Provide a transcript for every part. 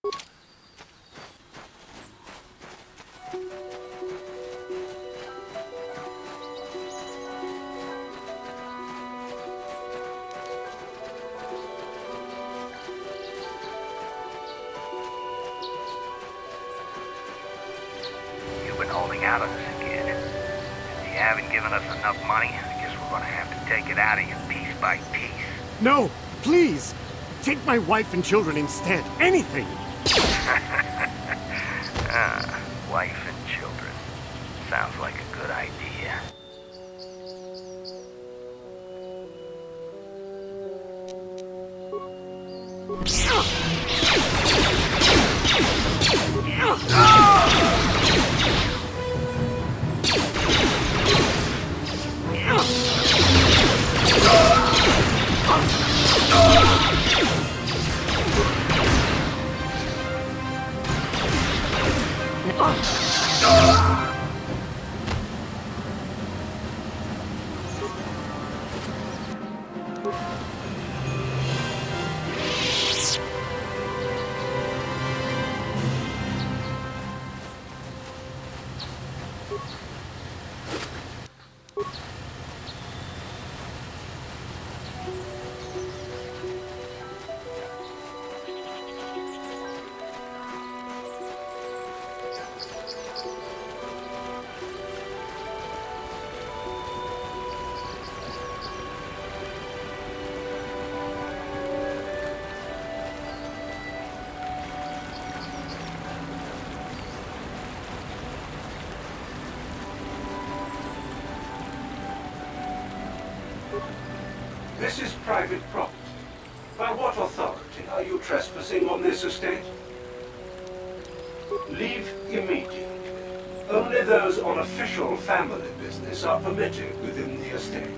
You've been holding out on us again. If you haven't given us enough money, I guess we're gonna have to take it out of you piece by piece. No, please! Take my wife and children instead. Anything! Wife and children. Sounds like a good idea. This is private property. By what authority are you trespassing on this estate? Leave immediately. Only those on official family business are permitted within the estate.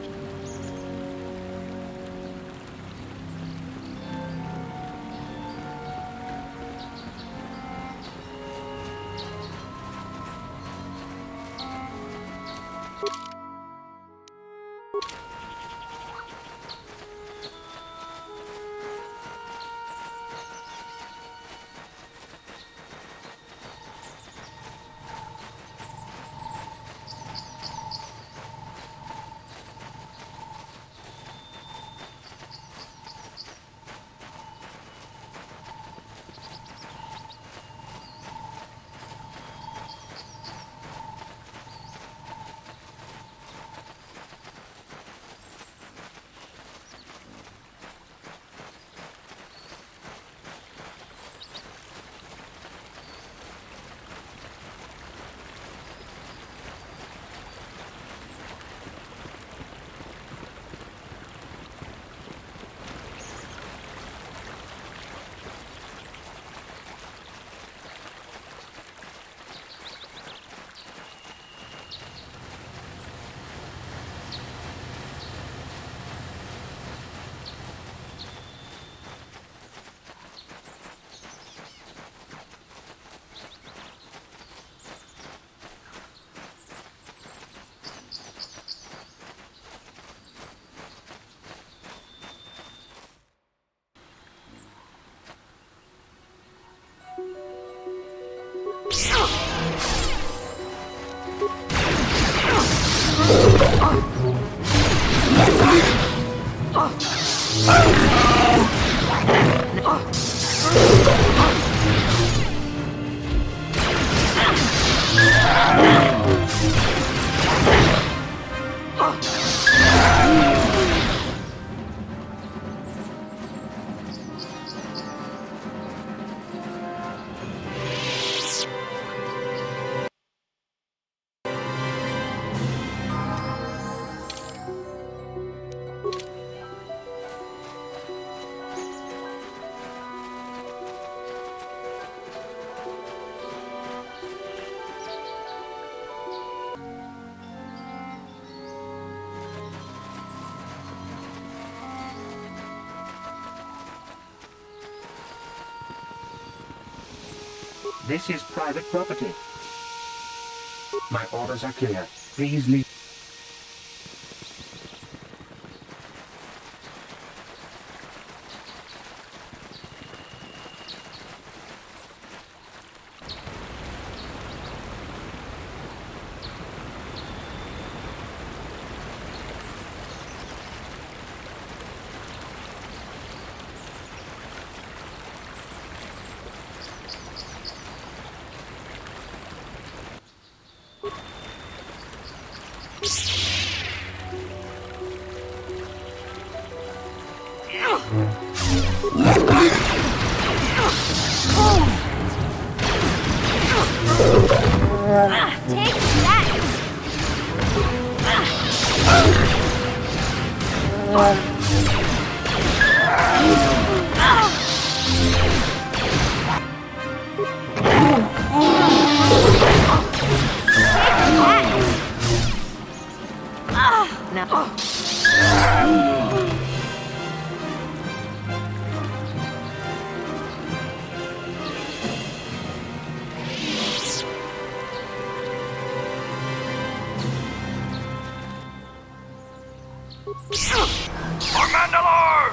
This is private property. My orders are clear. Please leave. Take that! For Mandalore!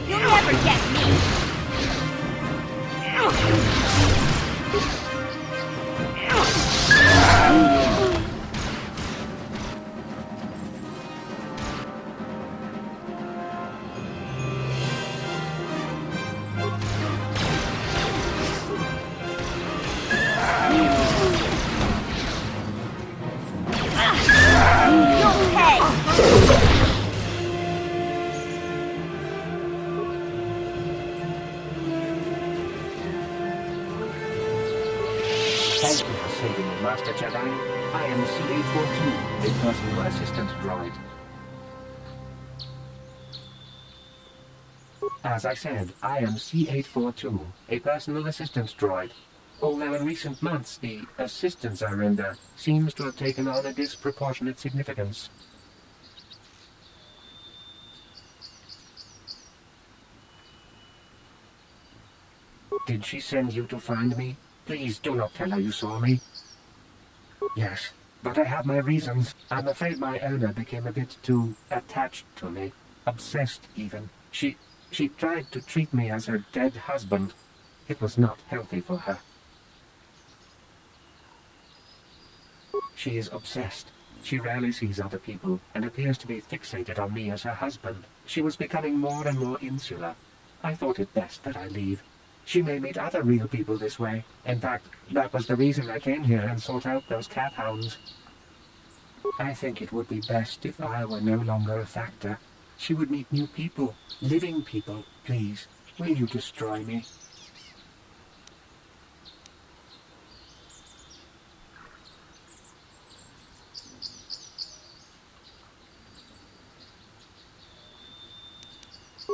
You'll never get me! You'll pay! Thank you for saving me, Master Jedi. I am C-842, a personal assistant droid. As I said, I am C-842, a personal assistant droid. Although in recent months the assistance I render seems to have taken on a disproportionate significance. Did she send you to find me? Please do not tell her you saw me. Yes, but I have my reasons. I'm afraid my owner became a bit too attached to me. Obsessed, even. She tried to treat me as her dead husband. It was not healthy for her. She is obsessed. She rarely sees other people and appears to be fixated on me as her husband. She was becoming more and more insular. I thought it best that I leave. She may meet other real people this way. In fact, that was the reason I came here and sought out those cat hounds. I think it would be best if I were no longer a factor. She would meet new people, living people. Please, will you destroy me?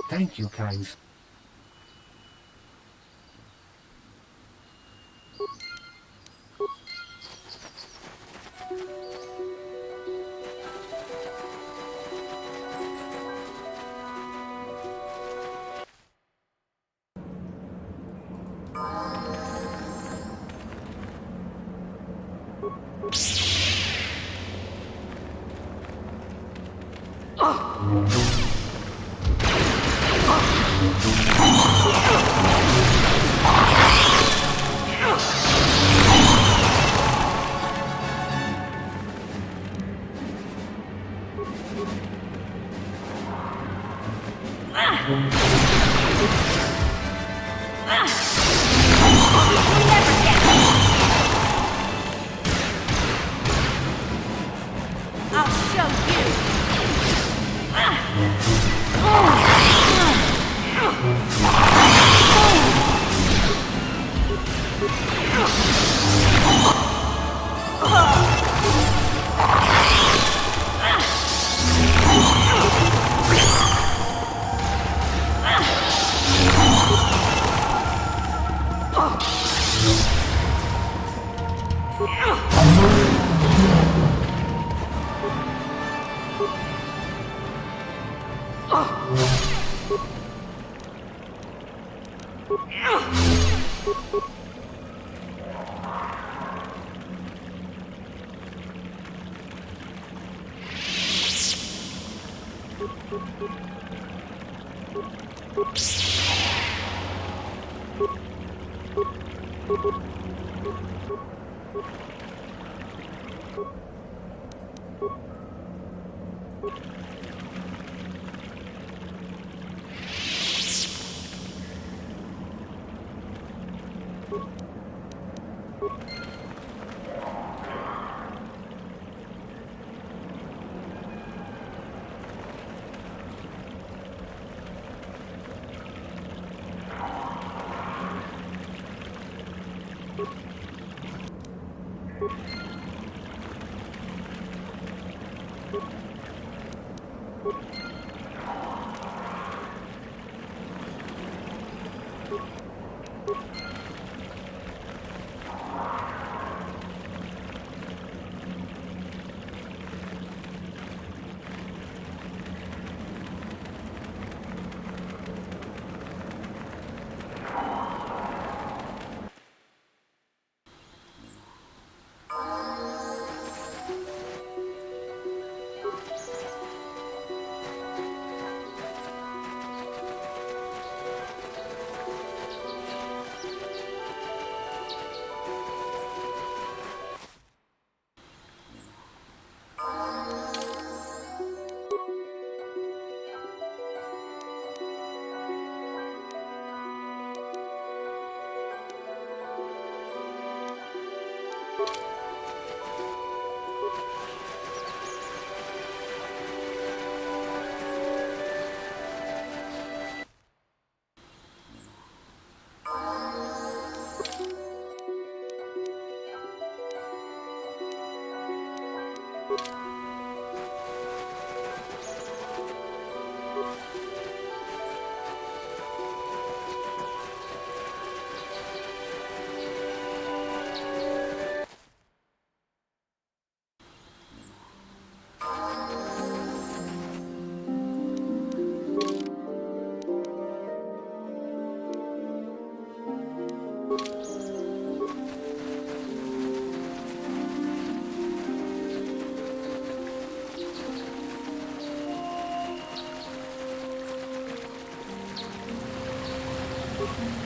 Thank you, Kynes.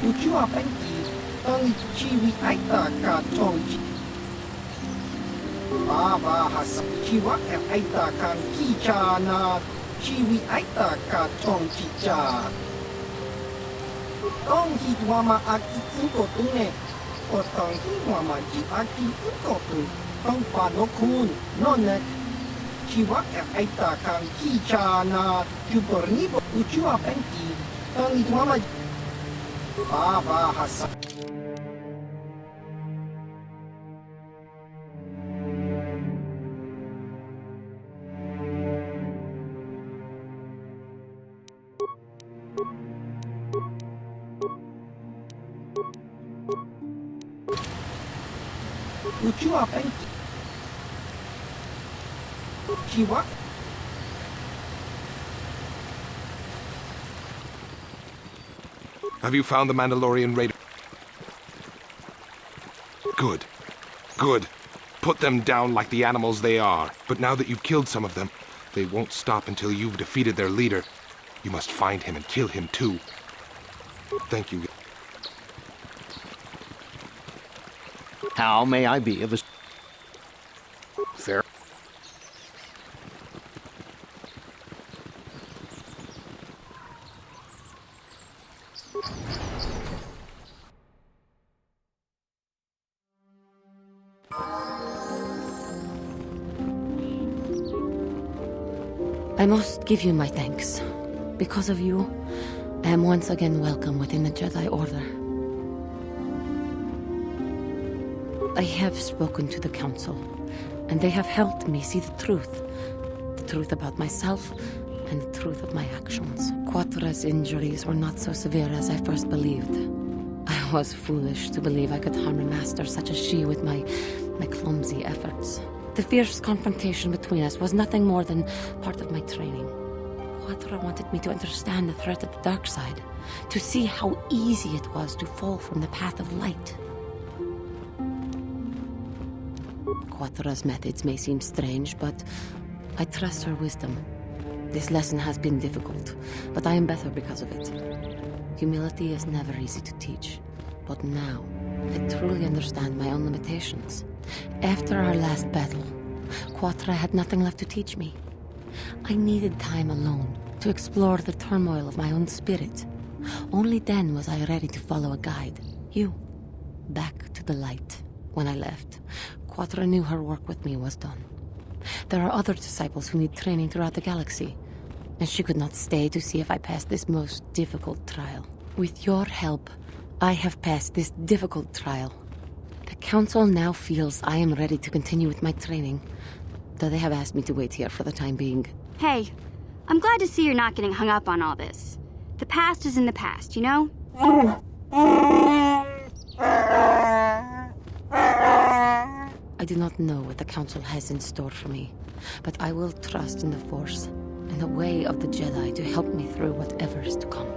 Ujua Penki, Tony Chiwi Aita Ka Tongji. Baba has Chiwa Aita Kan Kicha na Chiwi Aita Ka Tongji Cha. Tongji Wama Aki Inko Tune, o Tongji Wama Ji Aki Inko Tune, Tong Panokun, Nonek. Chiwa Aita Kan Kicha na Kupornibo Ujua Penki, Tony Wama Baba Hassan. Ujua Penki. Chiwa. Have you found the Mandalorian raider? Good. Good. Put them down like the animals they are. But now that you've killed some of them, they won't stop until you've defeated their leader. You must find him and kill him too. Thank you. How may I be of assistance? Fair. I must give you my thanks. Because of you, I am once again welcome within the Jedi Order. I have spoken to the Council, and they have helped me see the truth about myself, and the truth of my actions. Quatra's injuries were not so severe as I first believed. I was foolish to believe I could harm a master such as she with my clumsy efforts. The fierce confrontation between us was nothing more than part of my training. Quattro wanted me to understand the threat of the dark side, to see how easy it was to fall from the path of light. Quattro's methods may seem strange, but I trust her wisdom. This lesson has been difficult, but I am better because of it. Humility is never easy to teach, but now I truly understand my own limitations. After our last battle, Quattro had nothing left to teach me. I needed time alone to explore the turmoil of my own spirit. Only then was I ready to follow a guide, you, back to the light. When I left, Quattro knew her work with me was done. There are other disciples who need training throughout the galaxy, and she could not stay to see if I passed this most difficult trial. With your help, I have passed this difficult trial. The Council now feels I am ready to continue with my training, though they have asked me to wait here for the time being. Hey, I'm glad to see you're not getting hung up on all this. The past is in the past, you know? I do not know what the Council has in store for me, but I will trust in the Force and the way of the Jedi to help me through whatever is to come.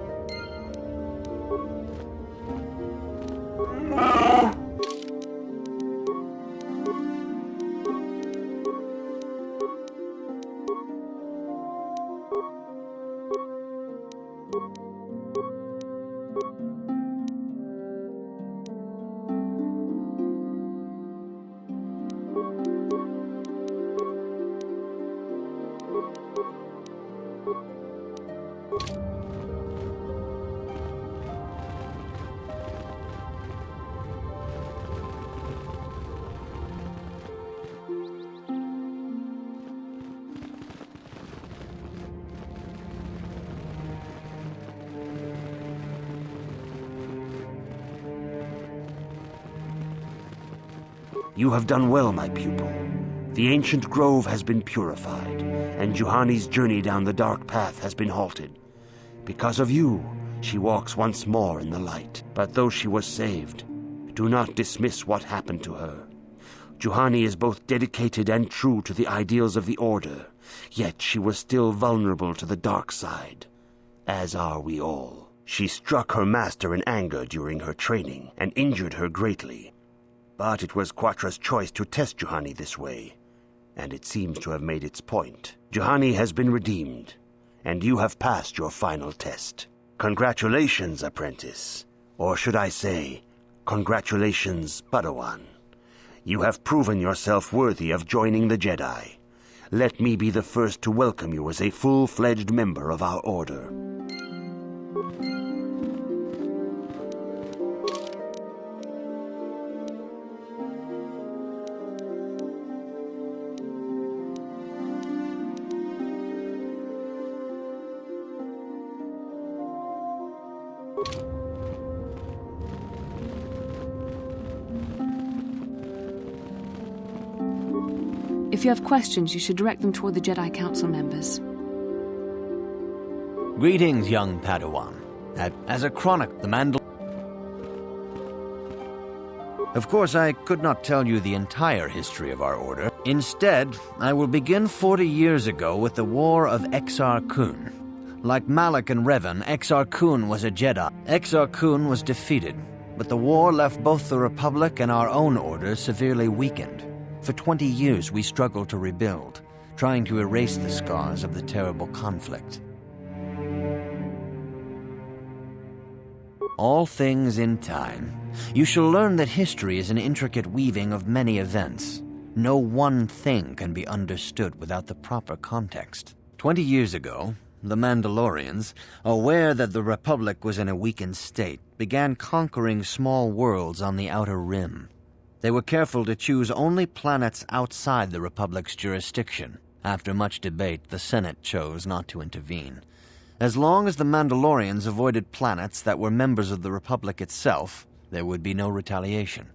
You have done well, my pupil. The ancient grove has been purified, and Juhani's journey down the dark path has been halted. Because of you, she walks once more in the light. But though she was saved, do not dismiss what happened to her. Juhani is both dedicated and true to the ideals of the Order, yet she was still vulnerable to the dark side, as are we all. She struck her master in anger during her training, and injured her greatly. But it was Quattro's choice to test Juhani this way, and it seems to have made its point. Juhani has been redeemed, and you have passed your final test. Congratulations, apprentice. Or should I say, congratulations, Padawan. You have proven yourself worthy of joining the Jedi. Let me be the first to welcome you as a full-fledged member of our Order. If you have questions, you should direct them toward the Jedi Council members. Greetings, young Padawan. As a chronic, the Of course, I could not tell you the entire history of our order. Instead, I will begin 40 years ago with the War of Exar Kun. Like Malak and Revan, Exar Kun was a Jedi. Exar Kun was defeated, but the war left both the Republic and our own order severely weakened. For 20 years, we struggled to rebuild, trying to erase the scars of the terrible conflict. All things in time. You shall learn that history is an intricate weaving of many events. No one thing can be understood without the proper context. 20 years ago, the Mandalorians, aware that the Republic was in a weakened state, began conquering small worlds on the Outer Rim. They were careful to choose only planets outside the Republic's jurisdiction. After much debate, the Senate chose not to intervene. As long as the Mandalorians avoided planets that were members of the Republic itself, there would be no retaliation.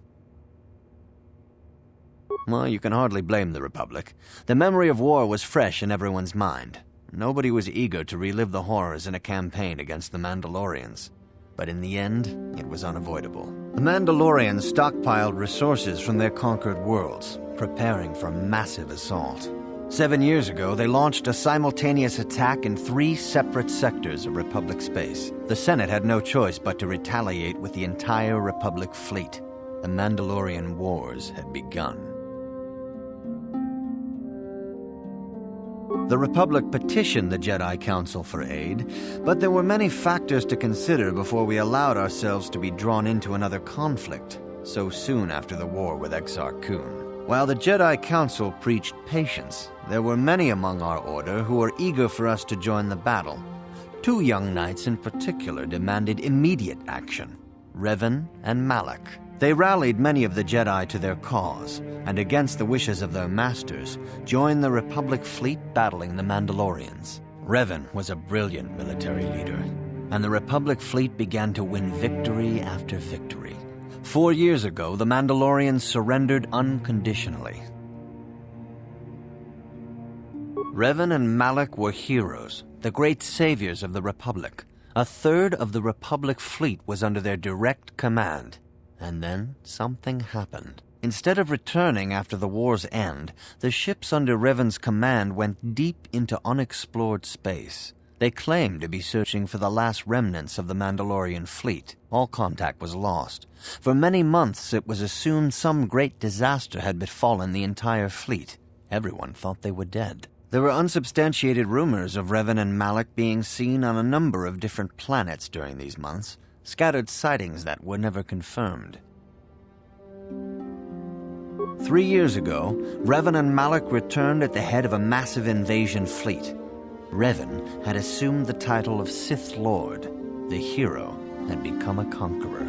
Well, you can hardly blame the Republic. The memory of war was fresh in everyone's mind. Nobody was eager to relive the horrors in a campaign against the Mandalorians. But in the end, it was unavoidable. The Mandalorians stockpiled resources from their conquered worlds, preparing for a massive assault. 7 years ago, they launched a simultaneous attack in 3 separate sectors of Republic space. The Senate had no choice but to retaliate with the entire Republic fleet. The Mandalorian Wars had begun. The Republic petitioned the Jedi Council for aid, but there were many factors to consider before we allowed ourselves to be drawn into another conflict, so soon after the war with Exar Kun. While the Jedi Council preached patience, there were many among our order who were eager for us to join the battle. 2 young knights in particular demanded immediate action, Revan and Malak. They rallied many of the Jedi to their cause, and against the wishes of their masters, joined the Republic fleet battling the Mandalorians. Revan was a brilliant military leader, and the Republic fleet began to win victory after victory. 4 years ago, the Mandalorians surrendered unconditionally. Revan and Malak were heroes, the great saviors of the Republic. 1/3 of the Republic fleet was under their direct command. And then something happened. Instead of returning after the war's end, the ships under Revan's command went deep into unexplored space. They claimed to be searching for the last remnants of the Mandalorian fleet. All contact was lost. For many months it was assumed some great disaster had befallen the entire fleet. Everyone thought they were dead. There were unsubstantiated rumors of Revan and Malak being seen on a number of different planets during these months, scattered sightings that were never confirmed. 3 years ago, Revan and Malak returned at the head of a massive invasion fleet. Revan had assumed the title of Sith Lord. The hero had become a conqueror.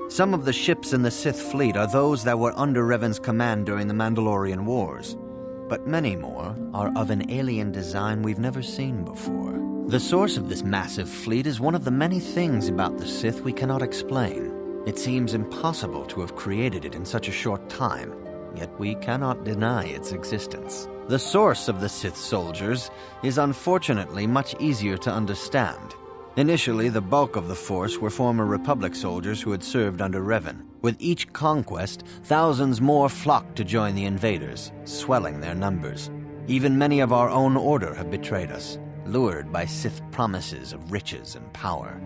Some of the ships in the Sith fleet are those that were under Revan's command during the Mandalorian Wars, but many more are of an alien design we've never seen before. The source of this massive fleet is one of the many things about the Sith we cannot explain. It seems impossible to have created it in such a short time, yet we cannot deny its existence. The source of the Sith soldiers is unfortunately much easier to understand. Initially, the bulk of the force were former Republic soldiers who had served under Revan. With each conquest, thousands more flocked to join the invaders, swelling their numbers. Even many of our own order have betrayed us, lured by Sith promises of riches and power.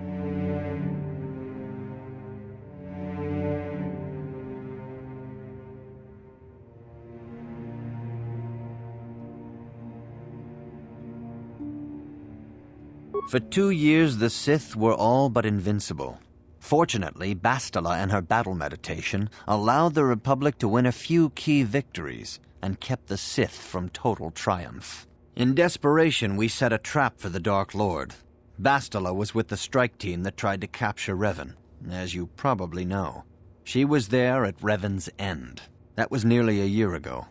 For 2 years, the Sith were all but invincible. Fortunately, Bastila and her battle meditation allowed the Republic to win a few key victories and kept the Sith from total triumph. In desperation, we set a trap for the Dark Lord. Bastila was with the strike team that tried to capture Revan, as you probably know. She was there at Revan's end. That was nearly a year ago,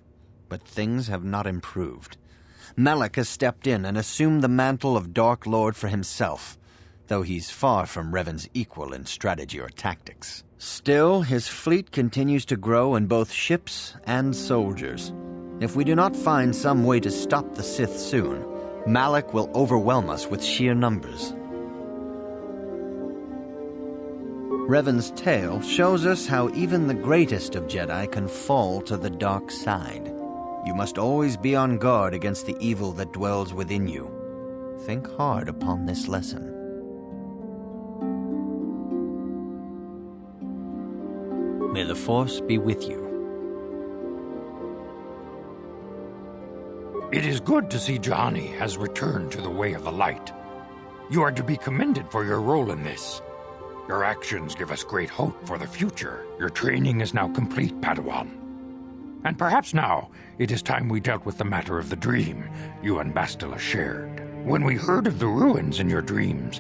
but things have not improved. Malak has stepped in and assumed the mantle of Dark Lord for himself, though he's far from Revan's equal in strategy or tactics. Still, his fleet continues to grow in both ships and soldiers. If we do not find some way to stop the Sith soon, Malak will overwhelm us with sheer numbers. Revan's tale shows us how even the greatest of Jedi can fall to the dark side. You must always be on guard against the evil that dwells within you. Think hard upon this lesson. May the Force be with you. It is good to see Juhani has returned to the way of the light. You are to be commended for your role in this. Your actions give us great hope for the future. Your training is now complete, Padawan. And perhaps now it is time we dealt with the matter of the dream you and Bastila shared. When we heard of the ruins in your dreams,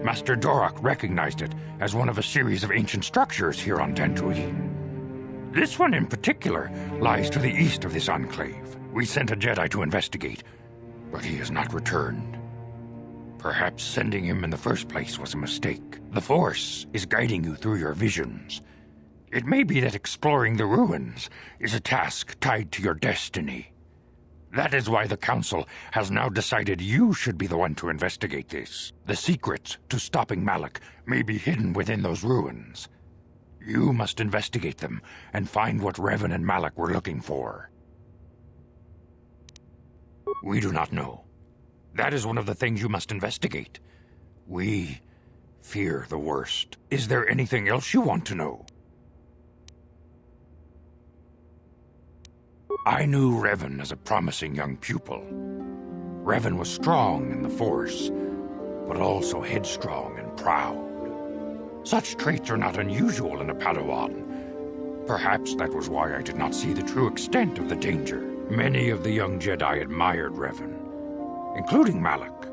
Master Dorak recognized it as one of a series of ancient structures here on Dantooine. This one in particular lies to the east of this enclave. We sent a Jedi to investigate, but he has not returned. Perhaps sending him in the first place was a mistake. The Force is guiding you through your visions. It may be that exploring the ruins is a task tied to your destiny. That is why the Council has now decided you should be the one to investigate this. The secrets to stopping Malak may be hidden within those ruins. You must investigate them and find what Revan and Malak were looking for. We do not know. That is one of the things you must investigate. We fear the worst. Is there anything else you want to know? I knew Revan as a promising young pupil. Revan was strong in the Force, but also headstrong and proud. Such traits are not unusual in a Padawan. Perhaps that was why I did not see the true extent of the danger. Many of the young Jedi admired Revan, including Malak.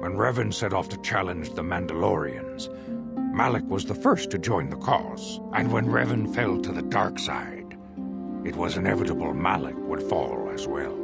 When Revan set off to challenge the Mandalorians, Malak was the first to join the cause. And when Revan fell to the dark side, it was inevitable Malak would fall as well.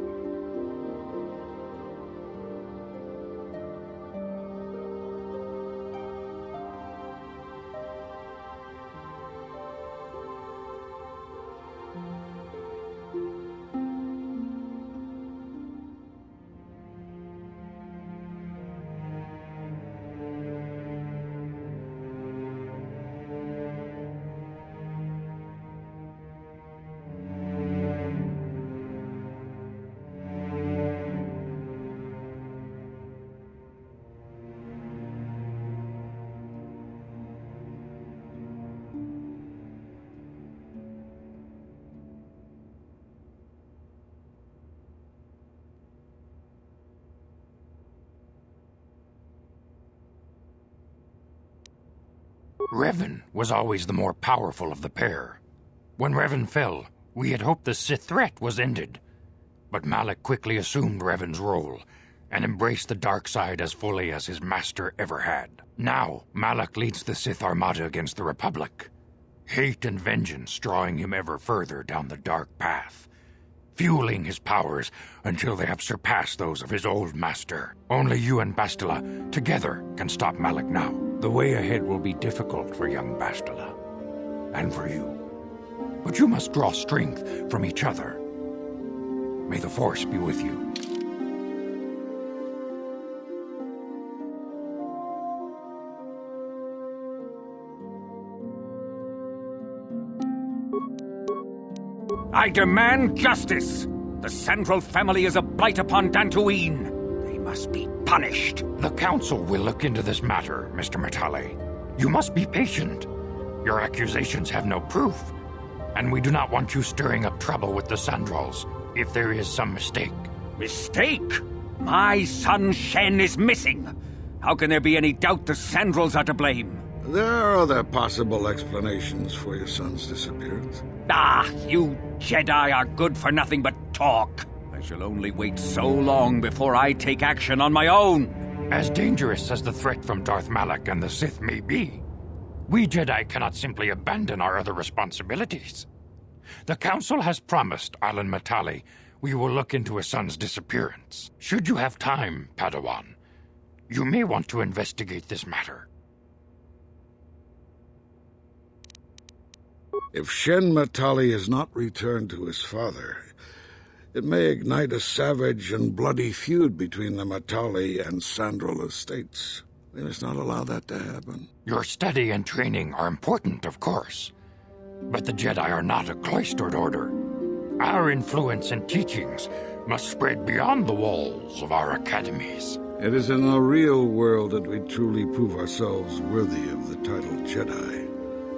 Revan was always the more powerful of the pair. When Revan fell, we had hoped the Sith threat was ended. But Malak quickly assumed Revan's role and embraced the dark side as fully as his master ever had. Now, Malak leads the Sith Armada against the Republic. Hate and vengeance drawing him ever further down the dark path, fueling his powers until they have surpassed those of his old master. Only you and Bastila together can stop Malak now. The way ahead will be difficult for young Bastila, and for you. But you must draw strength from each other. May the Force be with you. I demand justice! The Sandral family is a blight upon Dantooine. They must be punished. The Council will look into this matter, Mr. Matale. You must be patient. Your accusations have no proof, and we do not want you stirring up trouble with the Sandrals if there is some mistake. Mistake? My son Shen is missing. How can there be any doubt the Sandrals are to blame? There are other possible explanations for your son's disappearance. Ah, you Jedi are good for nothing but talk. I shall only wait so long before I take action on my own. As dangerous as the threat from Darth Malak and the Sith may be, we Jedi cannot simply abandon our other responsibilities. The Council has promised Alan Matale we will look into his son's disappearance. Should you have time, Padawan, you may want to investigate this matter. If Shen Matale is not returned to his father, it may ignite a savage and bloody feud between the Matale and Sandral estates. We must not allow that to happen. Your study and training are important, of course, but the Jedi are not a cloistered order. Our influence and teachings must spread beyond the walls of our academies. It is in the real world that we truly prove ourselves worthy of the title Jedi.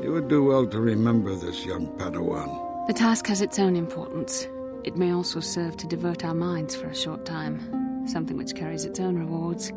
You would do well to remember this, young Padawan. The task has its own importance. It may also serve to divert our minds for a short time, something which carries its own rewards.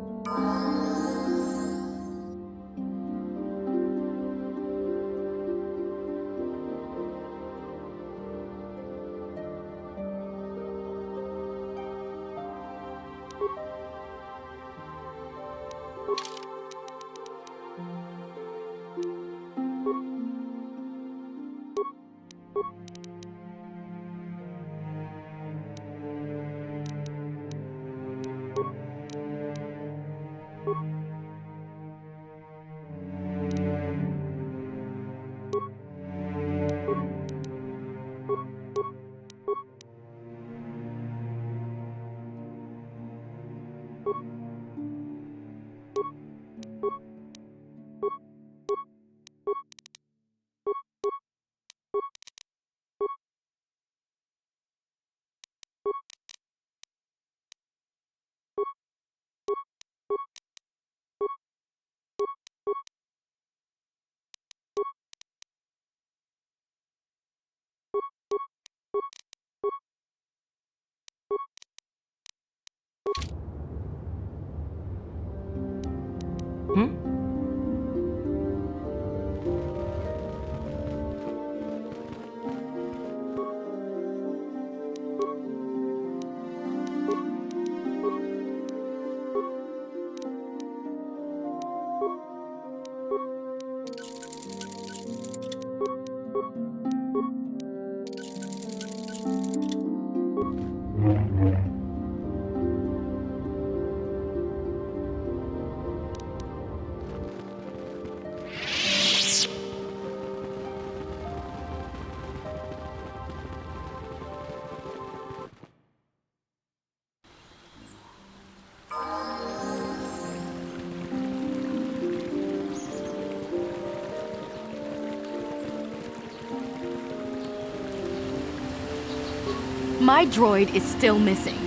My droid is still missing.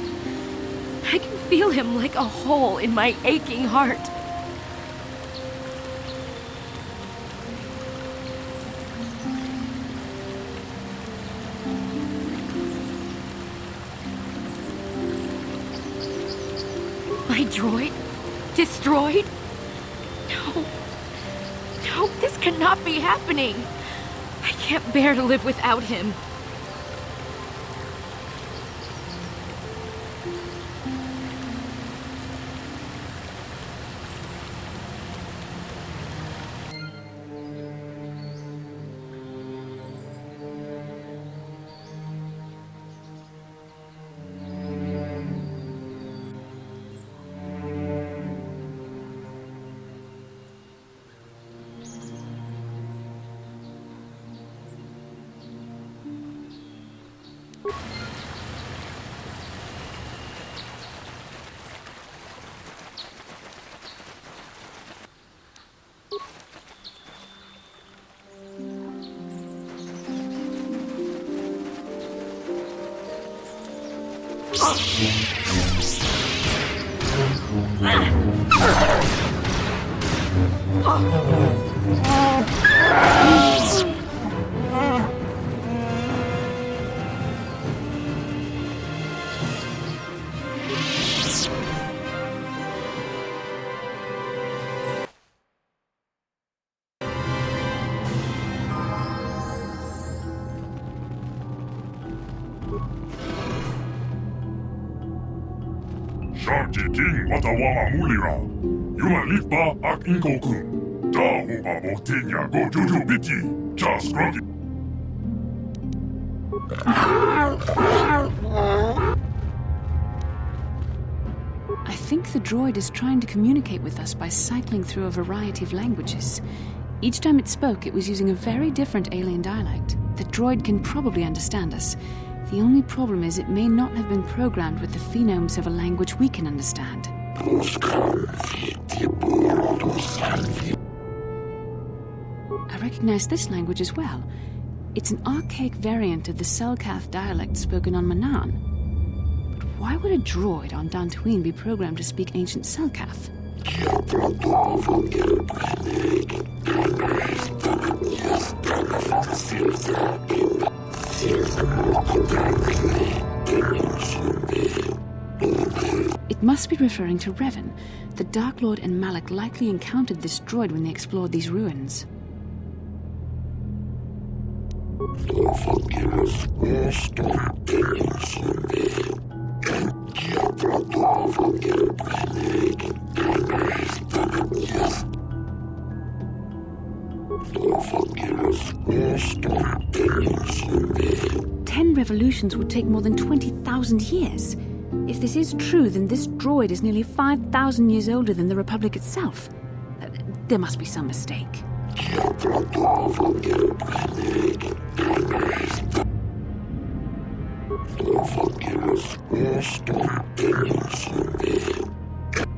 I can feel him like a hole in my aching heart. My droid? Destroyed? No. No, this cannot be happening. I can't bear to live without him. Sharky King Watawama Mulira. Yuma Lipa Ak Inkokun. Da Huba Botenya Go Juju Biti. Just Groggy. I think the droid is trying to communicate with us by cycling through a variety of languages. Each time it spoke, it was using a very different alien dialect. The droid can probably understand us. The only problem is it may not have been programmed with the phonemes of a language we can understand. I recognize this language as well. It's an archaic variant of the Selkath dialect spoken on Manaan. But why would a droid on Dantooine be programmed to speak ancient Selkath? It must be referring to Revan. The Dark Lord and Malak likely encountered this droid when they explored these ruins. Ten revolutions would take more than 20,000 years. If this is true, then this droid is nearly 5,000 years older than the Republic itself. There must be some mistake.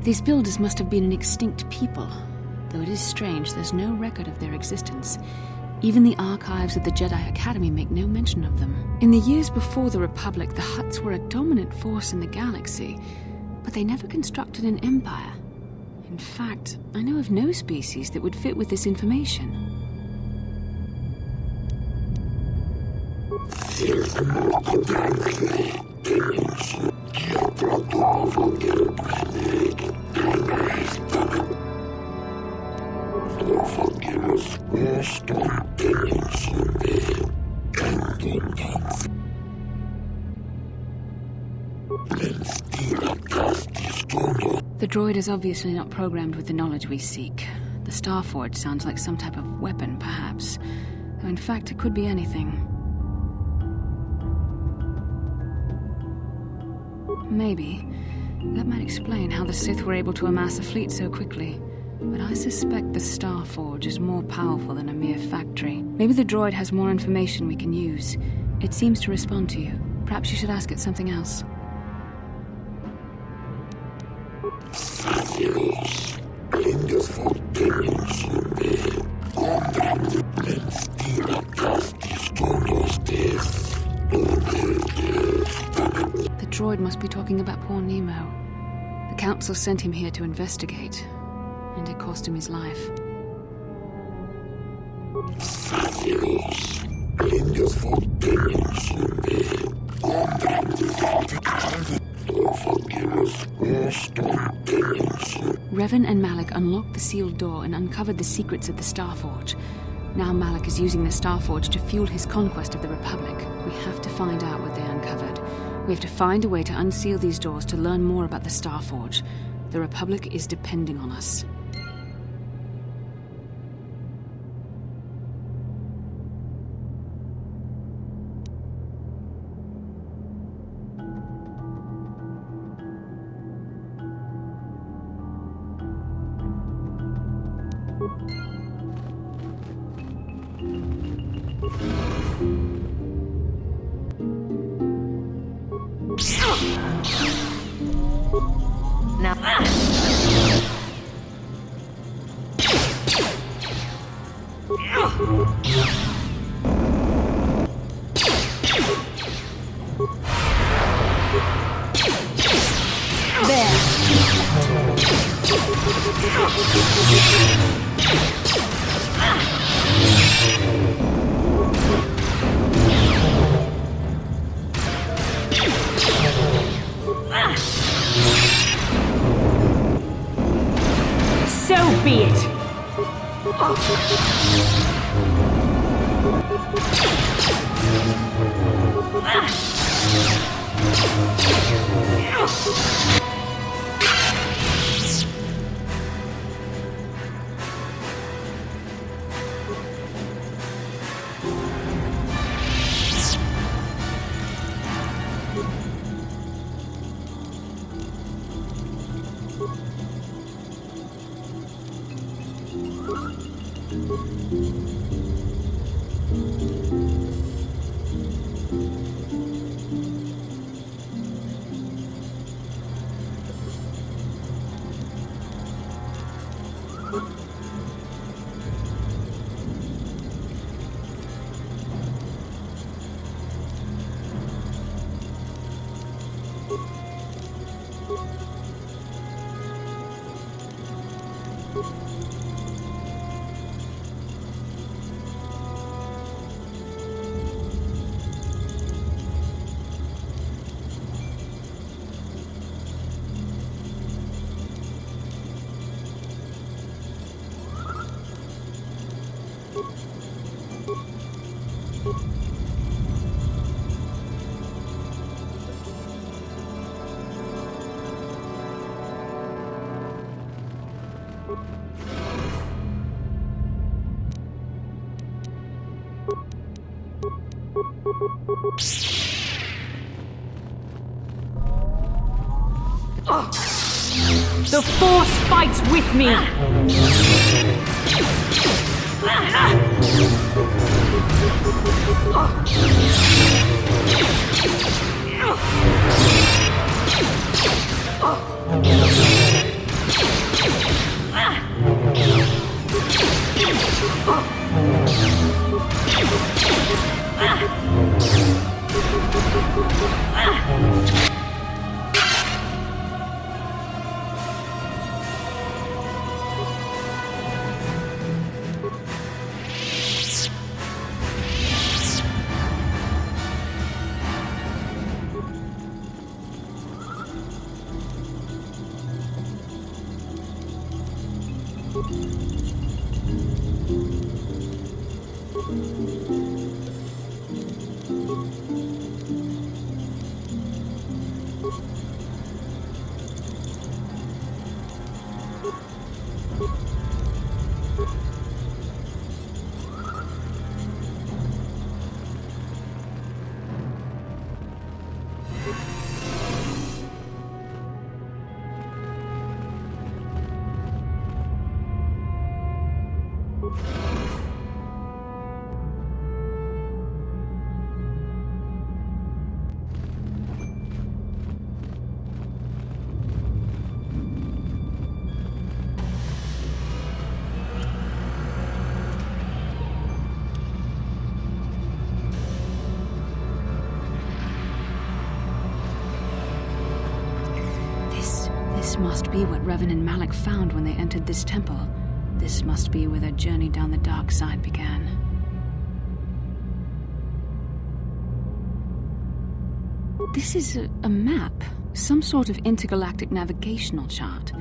These builders must have been an extinct people. Though it is strange, there's no record of their existence. Even the archives of the Jedi Academy make no mention of them. In the years before the Republic, the Hutts were a dominant force in the galaxy, but they never constructed an empire. In fact, I know of no species that would fit with this information. The droid is obviously not programmed with the knowledge we seek. The Starforge sounds like some type of weapon, perhaps. Though in fact, it could be anything. Maybe. That might explain how the Sith were able to amass a fleet so quickly. But I suspect the Starforge is more powerful than a mere factory. Maybe the droid has more information we can use. It seems to respond to you. Perhaps you should ask it something else. The droid must be talking about poor Nemo. The Council sent him here to investigate, and it cost him his life. Revan and Malak unlocked the sealed door and uncovered the secrets of the Starforge. Now Malak is using the Starforge to fuel his conquest of the Republic. We have to find out what they uncovered. We have to find a way to unseal these doors to learn more about the Starforge. The Republic is depending on us. So be it. The Force fights with me! This must be what Revan and Malik found when they entered this temple. This must be where their journey down the dark side began. This is a map, some sort of intergalactic navigational chart.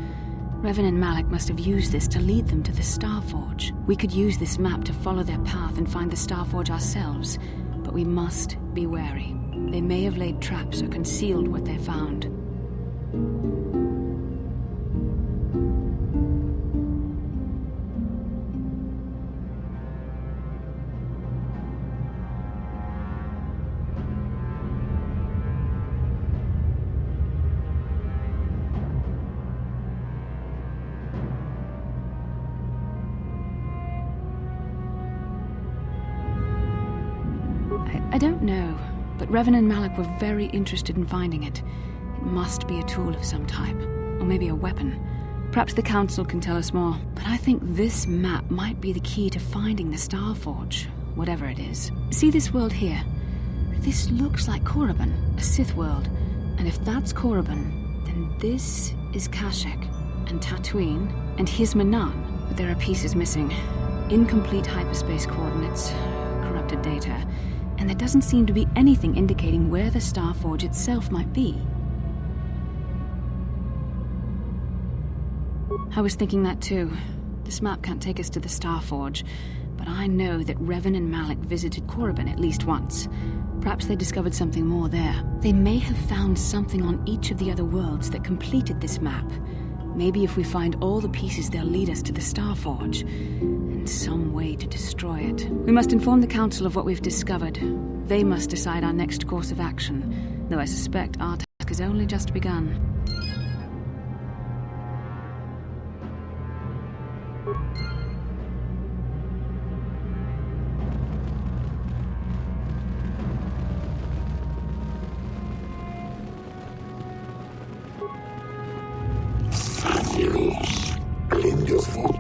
Revan and Malik must have used this to lead them to the Starforge. We could use this map to follow their path and find the Starforge ourselves, but we must be wary. They may have laid traps or concealed what they found. I don't know, but Revan and Malik were very interested in finding it. It must be a tool of some type, or maybe a weapon. Perhaps the Council can tell us more, but I think this map might be the key to finding the Starforge, whatever it is. See this world here? This looks like Korriban, a Sith world, and if that's Korriban, then this is Kashyyyk, and Tatooine, and here's Manaan, but there are pieces missing. Incomplete hyperspace coordinates, corrupted data, and there doesn't seem to be anything indicating where the Starforge itself might be. I was thinking that too. This map can't take us to the Starforge, but I know that Revan and Malik visited Korriban at least once. Perhaps they discovered something more there. They may have found something on each of the other worlds that completed this map. Maybe if we find all the pieces, they'll lead us to the Starforge, and some way to destroy it. We must inform the Council of what we've discovered. They must decide our next course of action, though I suspect our task has only just begun. Fabulous. Wonderful.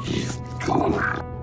You've gone.